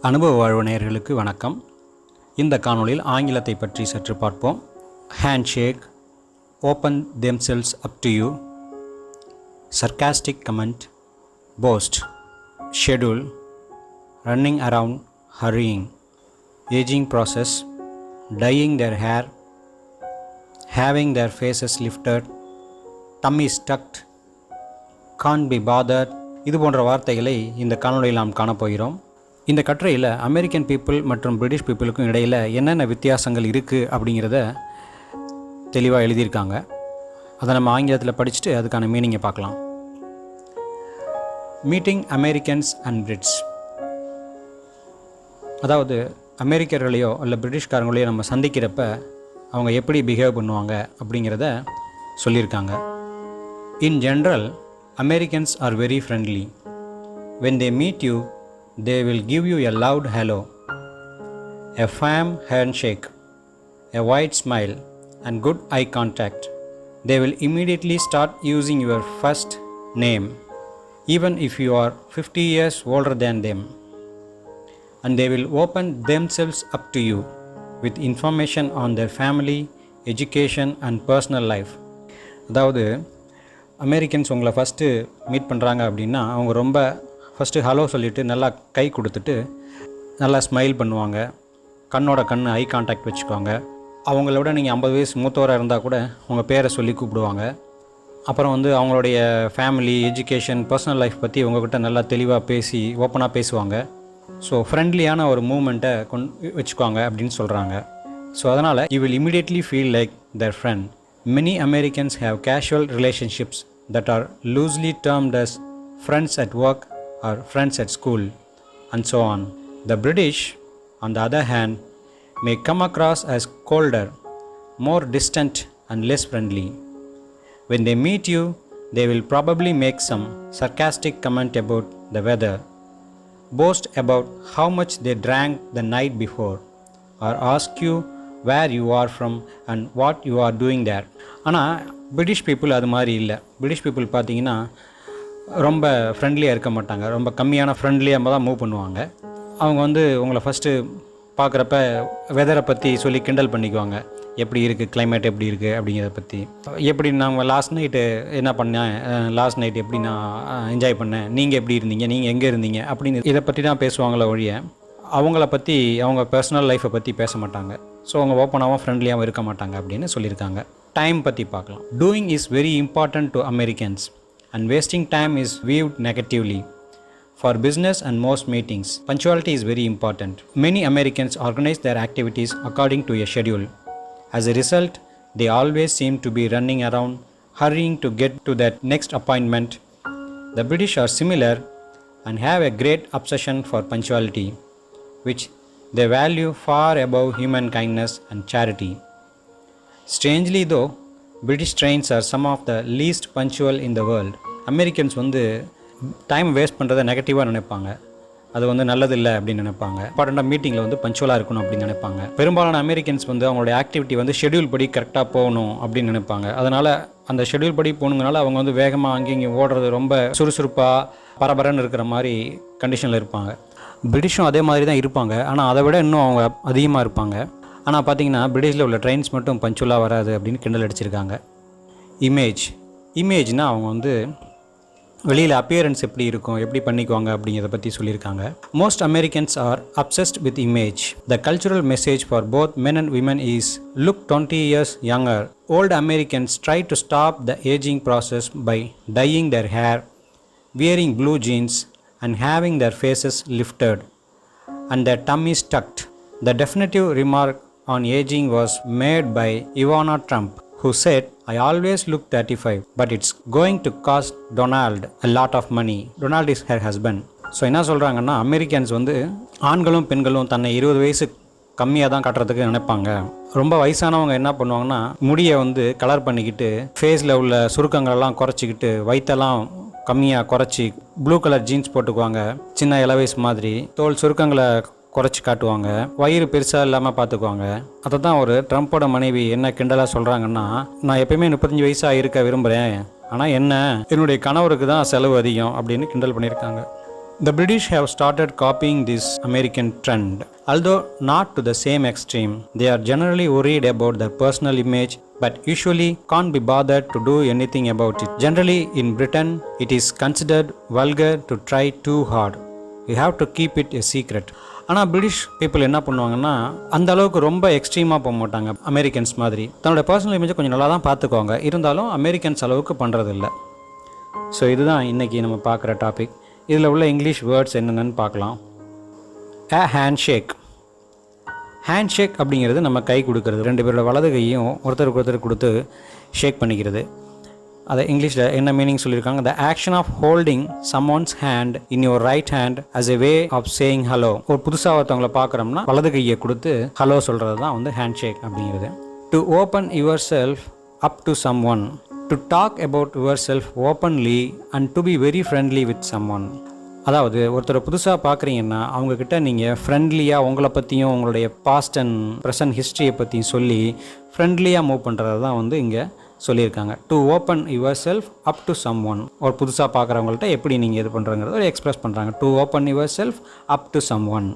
அனுபவ வாழ்வு நேயர்களுக்கு வணக்கம். இந்த காணொளியில் ஆங்கிலத்தை பற்றி சற்று பார்ப்போம். Handshake, open themselves up to you, sarcastic comment, post, schedule, running around, hurrying, ageing process, dyeing their hair, having their faces lifted, tummy tucked, can't be bothered. இது போன்ற வார்த்தைகளை இந்த காணொளியில் நாம் காணப்போகிறோம். இந்த கட்டுரையில் அமெரிக்கன் பீப்புள் மற்றும் பிரிட்டிஷ் பீப்புளுக்கும் இடையில் என்னென்ன வித்தியாசங்கள் இருக்குது அப்படிங்கிறத தெளிவாக எழுதியிருக்காங்க. அதை நம்ம ஆங்கிலத்தில் படிச்சுட்டு அதுக்கான மீனிங்கை பார்க்கலாம். மீட்டிங் அமெரிக்கன்ஸ் அண்ட் பிரிட்ஸ், அதாவது அமெரிக்கர்களையோ இல்லை பிரிட்டிஷ்காரங்களையோ நம்ம சந்திக்கிறப்ப அவங்க எப்படி பிஹேவ் பண்ணுவாங்க அப்படிங்கிறத சொல்லியிருக்காங்க. In general, Americans are very friendly. When they meet you, they will give you a loud hello, a firm handshake, a wide smile, and good eye contact. They will immediately start using your first name, even if you are 50 years older than them. And they will open themselves up to you with information on their family, education, and personal life. அதாவது Americans உங்களை first meet பண்ணுறாங்க அப்படின்னா அவங்க ரொம்ப first hello சொல்லிவிட்டு நல்லா கை கொடுத்துட்டு நல்லா ஸ்மைல் பண்ணுவாங்க. கண்ணோட கண் ஐ கான்டாக்ட் வச்சுக்குவாங்க. அவங்கள விட நீங்கள் 50 வயசு மூத்தவராக இருந்தால் கூட உங்கள் பேரை சொல்லி கூப்பிடுவாங்க. அப்புறம் அவங்களுடைய ஃபேமிலி, எஜுகேஷன், பர்சனல் லைஃப் பற்றி உங்கள்கிட்ட நல்லா தெளிவாக பேசி ஓப்பனாக பேசுவாங்க. ஸோ ஃப்ரெண்ட்லியான ஒரு மூமெண்ட்டை வச்சுக்குவாங்க அப்படின்னு சொல்கிறாங்க. ஸோ அதனால் you will immediately feel like their friend. Many Americans have casual relationships that are loosely termed as friends at work or friends at school, and so on. The British, on the other hand, may come across as colder, more distant, and less friendly. When they meet you, they will probably make some sarcastic comment about the weather, boast about how much they drank the night before, or ask you where you are from and what you are doing there. ஆனால் British people அது மாதிரி இல்லை. British people பார்த்தீங்கன்னா ரொம்ப ஃப்ரெண்ட்லியாக இருக்க மாட்டாங்க. ரொம்ப கம்மியான ஃப்ரெண்ட்லியாக தான் மூவ் பண்ணுவாங்க. அவங்க உங்களை ஃபஸ்ட்டு பார்க்குறப்ப வெதரை பற்றி சொல்லி கிண்டல் பண்ணிக்குவாங்க. எப்படி இருக்குது, கிளைமேட் எப்படி இருக்குது அப்படிங்கிறத பற்றி. எப்படி நான் லாஸ்ட் நைட்டு என்ன பண்ணேன், லாஸ்ட் நைட் எப்படி நான் என்ஜாய் பண்ணேன், நீங்கள் எப்படி இருந்தீங்க, நீங்கள் எங்கே இருந்தீங்க அப்படின்னு இதை பற்றி தான் பேசுவாங்களே ஒழிய அவங்கள பற்றி, அவங்க பர்சனல் லைஃப்பை பற்றி பேச மாட்டாங்க. ஸோ அவங்க ஓப்பனாகவும் ஃப்ரெண்ட்லியாகவும் இருக்க மாட்டாங்க அப்படின்னு சொல்லியிருக்காங்க. டைம் பற்றி பார்க்கலாம். Doing is very important to Americans and wasting time is viewed negatively. For business and most meetings, punctuality is very important. Many Americans organize their activities according to a schedule. As a result, they always seem to be running around, hurrying to get to that next appointment. The British are similar and have a great obsession for punctuality, which they value far above human kindness and charity. Strangely though, British trains are some of the least punctual in the world. Americans time waste பண்ணுறதை நெகட்டிவாக நினைப்பாங்க. அது நல்லதில்லை அப்படின்னு நினைப்பாங்க. இம்பார்ட்டண்ட்டாக மீட்டிங்கில் பஞ்சுவலாக இருக்கணும் அப்படின்னு நினைப்பாங்க. பெரும்பாலான அமெரிக்கன்ஸ் அவங்களுடைய ஆக்டிவிட்டி ஷெட்யூல் படி கரெக்டாக போகணும் அப்படின்னு நினைப்பாங்க. அதனால் அந்த ஷெட்யூல் படி போகணுங்கனால அவங்க வேகமாக அங்கேயும் ஓடுறது, ரொம்ப சுறுசுறுப்பாக பரபரன்னு இருக்கிற மாதிரி கண்டிஷனில் இருப்பாங்க. பிரிட்டிஷும் அதே மாதிரி தான் இருப்பாங்க. ஆனால் அதை விட இன்னும் அவங்க அதிகமாக இருப்பாங்க. ஆனால் பார்த்தீங்கன்னா பிரிட்டிஷில் உள்ள ட்ரெயின்ஸ் மட்டும் பஞ்சுவலாக வராது அப்படின்னு கிண்டல் அடிச்சிருக்காங்க. இமேஜ்னால் அவங்க வெளியில் அப்பியரன்ஸ் எப்படி இருக்கும், எப்படி பண்ணிக்குவாங்க அப்படிங்கிறத பற்றி சொல்லியிருக்காங்க. Most Americans R obsessed with image. The cultural message for both men and women is look 20 years younger. Old Americans try to stop the aging process by dyeing their hair, wearing blue jeans, and having their faces lifted and their tummies tucked. The definitive remark on aging was made by Ivana Trump, who said, I always look 35, but it's going to cost Donald a lot of money. Donald is her husband. So என்ன சொல்கிறாங்கன்னா, Americans ஆண்களும் பெண்களும் தன்னை 20 வயசு கம்மியாக தான் காட்டுறதுக்கு நினைப்பாங்க. ரொம்ப வயசானவங்க என்ன பண்ணுவாங்கன்னா, முடியை கலர் பண்ணிக்கிட்டு, ஃபேஸில் உள்ள சுருக்கங்களெல்லாம் குறைச்சிக்கிட்டு, வயிற்றெல்லாம் கம்மியாக குறைச்சி, ப்ளூ கலர் ஜீன்ஸ் போட்டுக்குவாங்க. சின்ன இளவயசு மாதிரி தோல் சுருக்கங்களை குறைச்சி காட்டுவாங்க. வயிறு பெருசாக இல்லாமல் பார்த்துக்குவாங்க. அதை தான் ஒரு ட்ரம்ப்போட மனைவி என்ன கிண்டலாக சொல்கிறாங்கன்னா, நான் எப்பயுமே 35 வயசாக இருக்க விரும்புகிறேன், ஆனால் என்னுடைய கணவருக்கு தான் செலவு அதிகம் அப்படின்னு கிண்டல் பண்ணியிருக்காங்க. The British have started copying this American trend. Although not to the same extreme, they are generally worried about their personal image but usually can't be bothered to do anything about it. Generally, in Britain, it is considered vulgar to try too hard. You have to keep it a secret. ஆனால் British people என்ன பண்ணுவாங்கன்னா அந்த அளவுக்கு ரொம்ப எக்ஸ்ட்ரீமாக போக மாட்டாங்க Americans மாதிரி. தன்னோட பர்சனல் இமேஜை கொஞ்சம் நல்லா தான் பார்த்துக்குவாங்க, இருந்தாலும் அமெரிக்கன்ஸ் அளவுக்கு பண்ணுறதில்ல. ஸோ இதுதான் இன்றைக்கி நம்ம பார்க்குற டாபிக். இதில் உள்ள இங்கிலீஷ் வேர்ட்ஸ் என்னென்னு பார்க்கலாம். a handshake. ஹேண்ட்ஷேக் அப்படிங்கிறது நம்ம கை கொடுக்கறது, ரெண்டு பேரோட வலது கையும் ஒருத்தருக்கு ஒருத்தர் கொடுத்து ஷேக் பண்ணிக்கிறது. அதை இங்கிலீஷில் என்ன மீனிங் சொல்லியிருக்காங்க, the action of holding someone's hand in your right hand as a way of saying hello. ஒரு புதுசாக ஒருத்தவங்களை பார்க்குறோம்னா வலது கையை கொடுத்து ஹலோ சொல்கிறது தான் வந்து ஹேண்ட்ஷேக் அப்படிங்கிறது. to open yourself up to someone. to talk about yourself openly and to be very friendly with someone. அதாவது ஒருத்தரை புதுசாக பார்க்குறீங்கன்னா அவங்கக்கிட்ட நீங்கள் ஃப்ரெண்ட்லியாக உங்களை பற்றியும் உங்களுடைய பாஸ்ட் அண்ட் ப்ரெசன்ட் ஹிஸ்ட்ரியை பற்றியும் சொல்லி ஃப்ரெண்ட்லியாக மூவ் பண்ணுறது தான் வந்து இங்கே சொல்லியிருக்காங்க. To open yourself up to someone. ஒரு புதுசாக பார்க்குறவங்கள்ட்ட எப்படி நீங்கள் இது பண்ணுறங்கிறத எக்ஸ்ப்ரெஸ் பண்ணுறாங்க. To open yourself up to someone.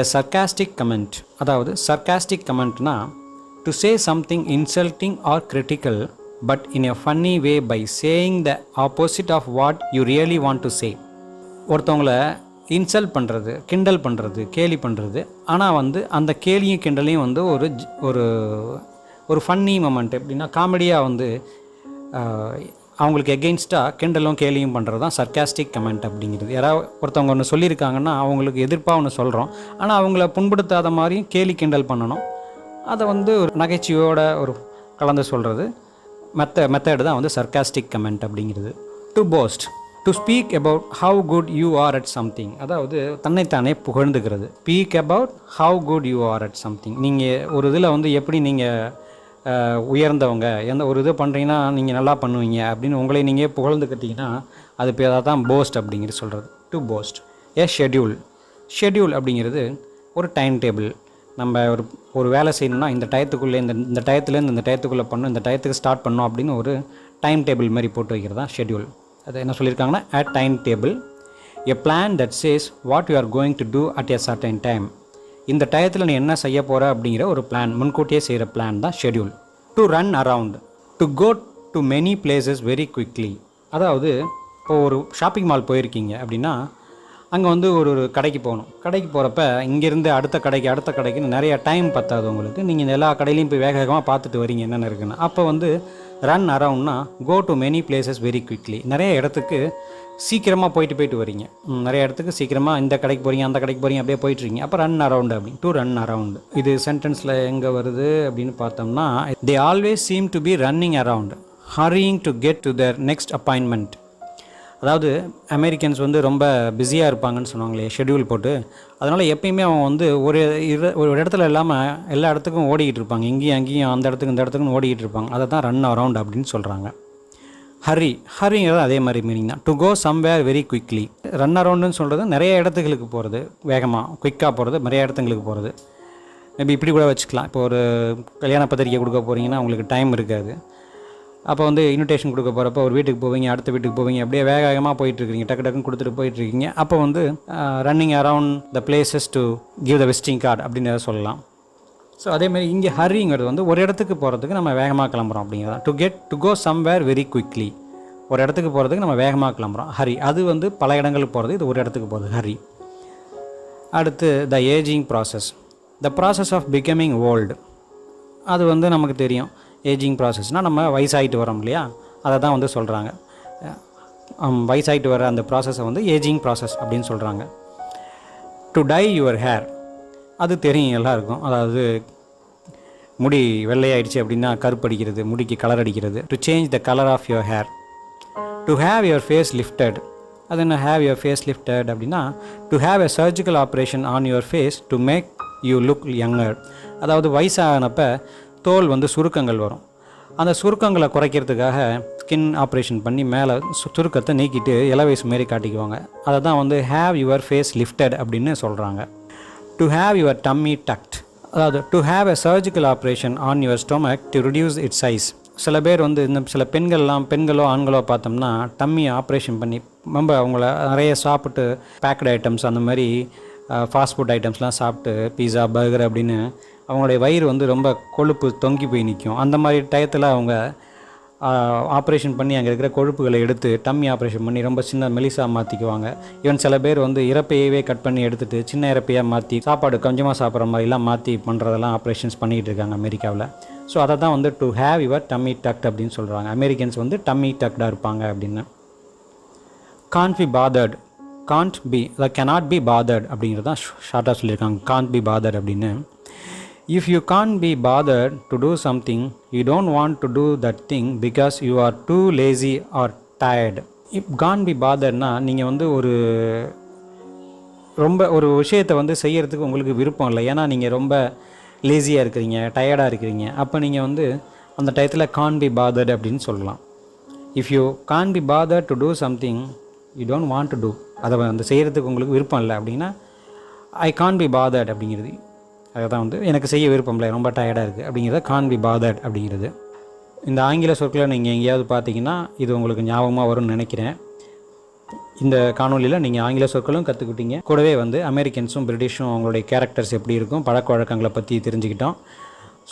A sarcastic comment. அதாவது சர்காஸ்டிக் கமெண்ட்னா to say something insulting or critical but in a funny way by saying the opposite of what you really want to say. ஒருத்தவங்களை insult பண்ணுறது, கிண்டல் பண்ணுறது, கேலி பண்ணுறது, ஆனால் வந்து அந்த கேலியும் கிண்டலையும் வந்து ஒரு ஒரு ஃபன்னி மொமெண்ட், எப்படின்னா காமெடியாக வந்து அவங்களுக்கு எகெயின்ஸ்டாக கிண்டலும் கேலியும் பண்ணுறது தான் சர்காஸ்டிக் கமெண்ட் அப்படிங்கிறது. யாராவது ஒருத்தவங்க ஒன்று சொல்லியிருக்காங்கன்னா அவங்களுக்கு எதிர்ப்பாக ஒன்று சொல்கிறோம், ஆனால் அவங்கள புண்படுத்தாத மாதிரியும் கேலி கிண்டல் பண்ணணும். அதை வந்து ஒரு நகைச்சுவையோட ஒரு கலந்து சொல்கிறது மெத்தட் தான் வந்து சர்காஸ்டிக் கமெண்ட் அப்படிங்கிறது. To boast. To speak about how good you are at something. அதாவது தன்னைத்தானே புகழ்ந்துக்கிறது. Speak about how good you are at something. நீங்கள் ஒரு இதில் வந்து எப்படி நீங்கள் உயர்ந்தவங்க, எந்த ஒரு இது பண்ணுறீங்கன்னா நீங்கள் நல்லா பண்ணுவீங்க அப்படின்னு உங்களை நீங்கள் புகழ்ந்துக்கிட்டீங்கன்னா அது பேர் தான் போஸ்ட் அப்படிங்கிறது சொல்கிறது. To post. A schedule. Schedule அப்படிங்கிறது ஒரு டைம் டேபிள். நம்ம ஒரு வேலை செய்யணும்னா இந்த டயத்துக்குள்ளே இந்த டயத்துலேருந்து இந்த டயத்துக்குள்ளே பண்ணணும், இந்த டயத்துக்கு ஸ்டார்ட் பண்ணணும் அப்படின்னு ஒரு டைம் டேபிள் மாதிரி போட்டு வைக்கிறது தான் ஷெட்யூல். அது என்ன சொல்லியிருக்காங்கன்னா a time table, a plan that says what you are going to do at a certain time. இந்த டயத்தில் நீ என்ன செய்ய போகிற அப்படிங்கிற ஒரு பிளான், முன்கூட்டியே செய்கிற பிளான் தான் schedule. To run around. To go to many places very quickly. அதாவது இப்போது ஒரு ஷாப்பிங் மால் போயிருக்கீங்க அப்படின்னா அங்கே வந்து ஒரு கடைக்கு போகணும். கடைக்கு போகிறப்ப இங்கேருந்து அடுத்த கடைக்குன்னு நிறைய டைம் பத்தாது உங்களுக்கு. நீங்கள் எல்லா கடையிலையும் போய் வேக வேகமாக பார்த்துட்டு வரீங்க என்னென்ன இருக்குன்னு. அப்போ வந்து ரன் அரவுண்ட்னா go to many places very quickly. நிறைய இடத்துக்கு சீக்கிரமாக போயிட்டு வரீங்க. நிறைய இடத்துக்கு சீக்கிரமாக இந்த கடைக்கு போகிறீங்க, அந்த கடைக்கு போகிறீங்க, அப்படியே போயிட்டுருக்கீங்க. அப்போ ரன் அரவுண்டு அப்படின்னு. To run around. இது சென்டென்ஸில் எங்கே வருது அப்படின்னு பார்த்தோம்னா, they always seem to be running around hurrying to get to their next appointment. அதாவது அமெரிக்கன்ஸ் வந்து ரொம்ப பிஸியாக இருப்பாங்கன்னு சொன்னாங்களே ஷெட்யூல் போட்டு. அதனால் எப்பயுமே அவங்க வந்து ஒரு இடத்துல இல்லாமல் எல்லா இடத்துக்கும் ஓடிக்கிட்டு இருப்பாங்க. இங்கேயும் அங்கேயும் அந்த இடத்துக்கு இந்த இடத்துக்குன்னு ஓடிக்கிட்டு இருப்பாங்க. அதை தான் ரன் அரவுண்ட் அப்படின்னு சொல்கிறாங்க. ஹரிங்கிறது அதே மாதிரி மீனிங் தான். To go somewhere very quickly. Run அரவுண்டுன்னு சொல்கிறது நிறைய இடத்துகளுக்கு போகிறது, வேகமாக குயிக்காக போகிறது, நிறைய இடத்துங்களுக்கு போகிறது. மேபி இப்படி கூட வச்சுக்கலாம். இப்போ ஒரு கல்யாண பத்திரிக்கை கொடுக்க போகிறீங்கன்னா உங்களுக்கு டைம் இருக்காது. அப்போ வந்து இன்விடேஷன் கொடுக்க போகிறப்ப ஒரு வீட்டுக்கு போவீங்க, அடுத்த வீட்டுக்கு போவீங்க, அப்படியே வேக வேகமாக போயிட்டுருக்கீங்க, டக்குன்னு கொடுத்துட்டு போயிட்டுருக்கீங்க. அப்போ வந்து running around the places to give the visiting card அப்படின்னு சொல்லலாம். ஸோ அதேமாதிரி இங்கே ஹரிங்கிறது வந்து ஒரு இடத்துக்கு போகிறதுக்கு நம்ம வேகமாக கிளம்புறோம் அப்படிங்கிறதான். To go somewhere very quickly. ஒரு இடத்துக்கு போகிறதுக்கு நம்ம வேகமாக கிளம்புறோம். ஹரி. அது வந்து பல இடங்களுக்கு போகிறது, இது ஒரு இடத்துக்கு போகிறது ஹரி. அடுத்து the ageing process. The process of becoming old. அது வந்து நமக்கு தெரியும். ஏஜிங் ப்ராசஸ்னால் நம்ம வயசாகிட்டு வரோம் இல்லையா, அதை தான் வந்து சொல்கிறாங்க. வயசாகிட்டு வர அந்த ப்ராசஸை வந்து ஏஜிங் ப்ராசஸ் அப்படின்னு சொல்கிறாங்க. To tie your hair. அது தெரியும் எல்லாருக்கும். அதாவது முடி வெள்ளையாயிடுச்சு அப்படின்னா கருப்படிக்கிறது, முடிக்கு கலர் அடிக்கிறது. To change the colour of your hair. To have your face lifted. அது என்ன ஹேவ் யுவர் ஃபேஸ் லிஃப்டட் அப்படின்னா to have a surgical operation on your face to make you look younger. அதாவது வயசானப்போ தோல் வந்து சுருக்கங்கள் வரும். அந்த சுருக்கங்களை குறைக்கிறதுக்காக ஸ்கின் ஆப்ரேஷன் பண்ணி மேலே சுருக்கத்தை நீக்கிட்டு இளவயசு மாரி காட்டிக்குவாங்க. அதை தான் வந்து ஹேவ் யுவர் ஃபேஸ் லிஃப்டட் அப்படின்னு சொல்கிறாங்க. To have your tummy tucked. அதாவது to have a surgical operation on your stomach to reduce its size. சில பேர் வந்து இந்த சில பெண்களோ ஆண்களோ பார்த்தோம்னா டம்மி ஆப்ரேஷன் பண்ணி ரொம்ப அவங்கள நிறைய சாப்பிட்டு பேக்கடு ஐட்டம்ஸ் அந்த மாதிரி ஃபாஸ்ட் ஃபுட் ஐட்டம்ஸ்லாம் சாப்பிட்டு பீஸா பர்கர் அப்படின்னு அவங்களுடைய வயிறு வந்து ரொம்ப கொழுப்பு தொங்கி போய் நிற்கும். அந்த மாதிரி டயத்தில் அவங்க ஆப்ரேஷன் பண்ணி அங்கே இருக்கிற கொழுப்புகளை எடுத்து டம்மி ஆப்ரேஷன் பண்ணி ரொம்ப சின்ன மெலிசாக மாற்றிக்குவாங்க. ஈவன் சில பேர் வந்து இறப்பையவே கட் பண்ணி எடுத்துகிட்டு சின்ன இறப்பையாக மாற்றி சாப்பாடு கொஞ்சமாக சாப்பிட்ற மாதிரிலாம் மாற்றி பண்ணுறதெல்லாம் ஆப்ரேஷன்ஸ் பண்ணிகிட்டு இருக்காங்க அமெரிக்காவில். ஸோ அதை தான் வந்து to have your tummy duct அப்படின்னு சொல்கிறாங்க. அமெரிக்கன்ஸ் வந்து டம்மி டக்டாக இருப்பாங்க அப்படின்னு. Can't be bothered, can't be the cannot be bothered அப்படிங்கிறது தான் ஷார்ட்டாக சொல்லியிருக்காங்க. கான்ட் பி பாதர்ட் அப்படின்னு. If you can't be bothered to do something, you don't want to do that thing because you are too lazy or tired. If can't be botheredனா நீங்கள் வந்து ஒரு விஷயத்தை வந்து செய்கிறதுக்கு உங்களுக்கு விருப்பம் இல்லை, ஏன்னா நீங்கள் ரொம்ப லேசியாக இருக்கிறீங்க, டயர்டாக இருக்கிறீங்க. அப்போ நீங்கள் வந்து அந்த டயத்தில் can't be bothered அப்படின்னு சொல்லலாம். If you can't be bothered to do something you don't want to do, அதை வந்து செய்கிறதுக்கு உங்களுக்கு விருப்பம் இல்லை அப்படின்னா I can't be bothered அப்படிங்கிறது. அதுதான் வந்து எனக்கு செய்ய விருப்பம் இல்லை, ரொம்ப டயர்டாக இருக்குது அப்படிங்கிறத can't be bothered அப்படிங்கிறது. இந்த ஆங்கில சொற்களை நீங்கள் எங்கேயாவது பார்த்தீங்கன்னா இது உங்களுக்கு ஞாபகமாக வரும்னு நினைக்கிறேன். இந்த காணொலியில் நீங்கள் ஆங்கில சொற்களும் கற்றுக்கிட்டீங்க, கூடவே வந்து அமெரிக்கன்ஸும் பிரிட்டிஷும் அவங்களுடைய கேரக்டர்ஸ் எப்படி இருக்கும், பழக்க வழக்கங்களை பற்றி தெரிஞ்சுக்கிட்டோம்.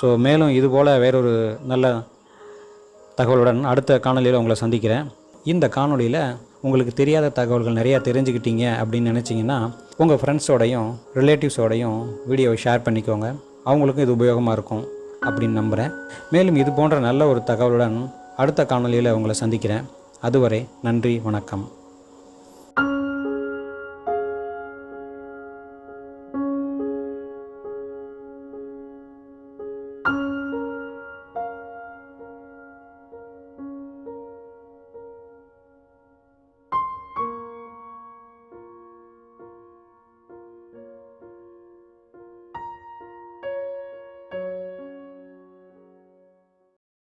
ஸோ மேலும் இதுபோல் வேறொரு நல்ல தகவலுடன் அடுத்த காணொலியில் உங்களை சந்திக்கிறேன். இந்த காணொலியில் உங்களுக்கு தெரியாத தகவல்கள் நிறையா தெரிஞ்சுக்கிட்டீங்க அப்படின்னு நினச்சிங்கன்னா உங்கள் ஃப்ரெண்ட்ஸோடையும் ரிலேட்டிவ்ஸோடையும் வீடியோவை ஷேர் பண்ணிக்கோங்க. அவங்களுக்கும் இது உபயோகமாக இருக்கும் அப்படின்னு நம்புகிறேன். மேலும் இது போன்ற நல்ல ஒரு தகவலுடன் அடுத்த காணொலியில் உங்களை சந்திக்கிறேன். அதுவரை நன்றி, வணக்கம்.